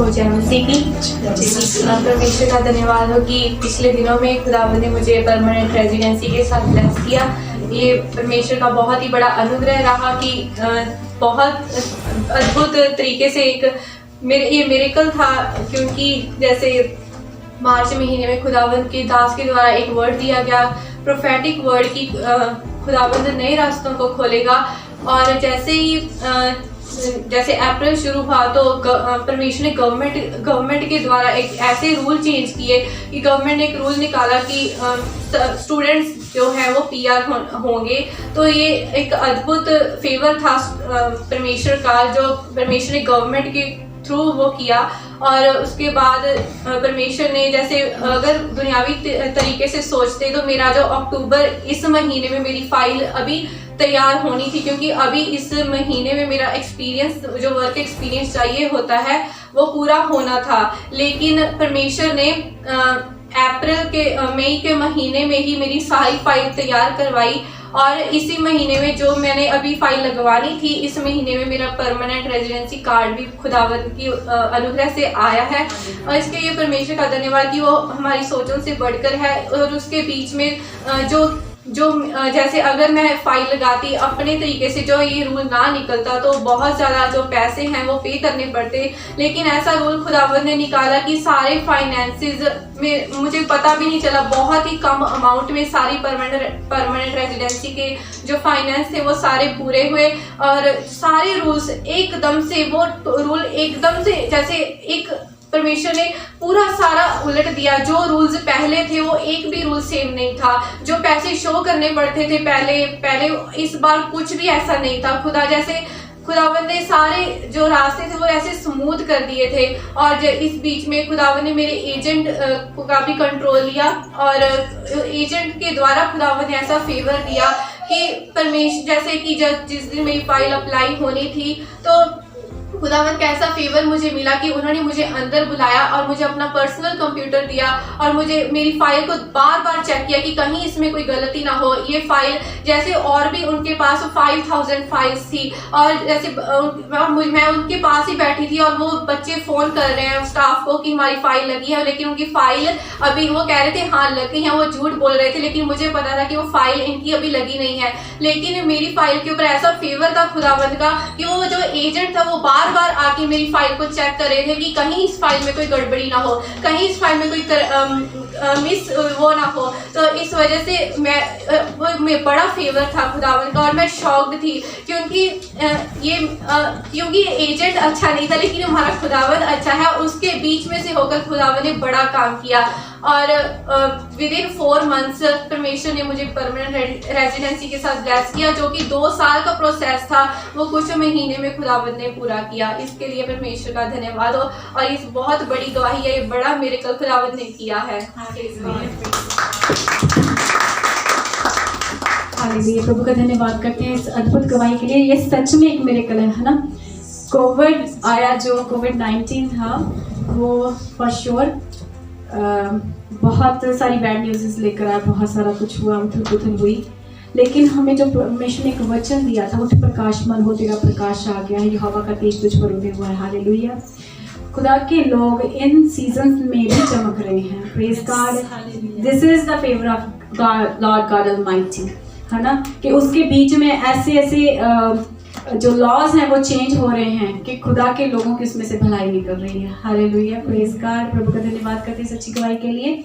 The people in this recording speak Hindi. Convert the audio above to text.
हो जय मसीह की। परमेश्वर का धन्यवाद हो कि पिछले दिनों में खुदावंद ने मुझे परमानेंट रेजिडेंसी के साथ ब्लेस किया। ये परमेश्वर का बहुत ही बड़ा अनुग्रह रहा कि बहुत अद्भुत तरीके से ये मिरेकल था, क्योंकि जैसे मार्च महीने में खुदावंद के दास के द्वारा एक वर्ड दिया गया, प्रोफेटिक वर्ड की खुदावंद नए रास्तों को खोलेगा। और जैसे अप्रैल शुरू हुआ तो परमेश्वर ने गवर्नमेंट के द्वारा एक ऐसे रूल चेंज किए कि गवर्नमेंट ने एक रूल निकाला कि स्टूडेंट्स जो है वो पीआर होंगे। तो ये एक अद्भुत फेवर था परमेश्वर का, जो परमेश्वर ने गवर्नमेंट के थ्रू वो किया। और उसके बाद परमेश्वर ने जैसे अगर दुनियावी तरीके से सोचते तो मेरा जो अक्टूबर इस महीने में मेरी फाइल अभी तैयार होनी थी, क्योंकि अभी इस महीने में मेरा एक्सपीरियंस जो वर्क एक्सपीरियंस चाहिए होता है वो पूरा होना था। लेकिन परमेश्वर ने मई के महीने में ही मेरी सारी फाइल तैयार करवाई। और इसी महीने में जो मैंने अभी फाइल लगवानी थी, इस महीने में मेरा परमानेंट रेजिडेंसी कार्ड भी खुदावंद की अनुग्रह से आया है। और इसके लिए परमेश्वर का धन्यवाद कि वो हमारी सोचों से बढ़कर है। और उसके बीच में जो जैसे अगर मैं फाइल लगाती अपने तरीके से, जो ये रूल ना निकलता तो बहुत ज़्यादा जो पैसे हैं वो पे करने पड़ते। लेकिन ऐसा रूल खुदावंद ने निकाला कि सारे फाइनेंसेस में मुझे पता भी नहीं चला, बहुत ही कम अमाउंट में सारी परमानेंट रेजिडेंसी के जो फाइनेंस थे वो सारे पूरे हुए। और सारे रूल्स एकदम से, वो रूल एकदम से जैसे एक परमेश्वर ने पूरा सारा उलट दिया। जो रूल्स पहले थे वो एक भी रूल सेम नहीं था। जो पैसे शो करने पड़ते थे पहले इस बार कुछ भी ऐसा नहीं था। खुदावंद ने सारे जो रास्ते थे वो ऐसे स्मूथ कर दिए थे। और इस बीच में खुदावंद ने मेरे एजेंट का भी कंट्रोल लिया। और एजेंट के द्वारा खुदावंद ने ऐसा फेवर दिया कि परमेश्वर जैसे कि जिस दिन मेरी फाइल अप्लाई होनी थी तो खुदावंद का ऐसा फेवर मुझे मिला कि उन्होंने मुझे अंदर बुलाया और मुझे अपना पर्सनल कंप्यूटर दिया और मुझे मेरी फाइल को बार बार चेक किया कि कहीं इसमें कोई गलती ना हो। ये फाइल जैसे और भी उनके पास 5000 फाइल्स थी और जैसे मैं उनके पास ही बैठी थी और वो बच्चे फोन कर रहे हैं स्टाफ को कि हमारी फाइल लगी है, लेकिन उनकी फाइल अभी, वो कह रहे थे हाँ लग गई है, वो झूठ बोल रहे थे, लेकिन मुझे पता था कि वो फाइल इनकी अभी लगी नहीं है। लेकिन मेरी फाइल के ऊपर ऐसा फेवर था खुदावंद का कि वो जो एजेंट था वो बार बार आके मेरी फाइल को चेक कर रहे थे कि कहीं इस फाइल में कोई गड़बड़ी ना हो, कहीं इस फाइल में कोई मिस वो ना हो। तो इस वजह से मैं बड़ा फेवर था खुदावंद का और मैं शॉक्ड थी, क्योंकि ये एजेंट अच्छा नहीं था लेकिन हमारा खुदावंद अच्छा है। उसके बीच में से होकर खुदावंद ने बड़ा काम किया और विद इन 4 मंथ्स परमेश्वर ने मुझे परमानेंट रेजिडेंसी के साथ ब्लेस किया, जो कि 2 साल का प्रोसेस था वो कुछ महीने में खुदावंद ने पूरा किया। इसके लिए परमेश्वर का धन्यवाद हो। और इस बहुत बड़ी गवाही है, ये बड़ा मिरेकल खुदावंद ने किया है। हालेलुया, प्रभु का धन्यवाद करते हैं इस अद्भुत गवाही के लिए। ये सच में एक मिरेकल है ना। कोविड आया, जो कोविड-19 था वो फॉर श्योर बहुत सारी बैड न्यूज़ लेकर आया, बहुत सारा कुछ हुआ, उथल-पुथल हुई। लेकिन हमें जो परमेश्वर ने एक वचन दिया था, उठ प्रकाशमान हो, तेरा प्रकाश आ गया है, यहोवा का तेज तुझ पर उदय हुआ है। हालेलुया, खुदा के लोग इन सीजन्स में भी चमक रहे हैं। Praise God, this is the favour of God, Lord God almighty, है ना, कि उसके बीच में ऐसे जो लॉज हैं वो चेंज हो रहे हैं कि खुदा के लोगों की उसमें से भलाई निकल रही है। हालेलुया, प्रेज गॉड, प्रभु का धन्यवाद करते हैं सच्ची गवाही के लिए।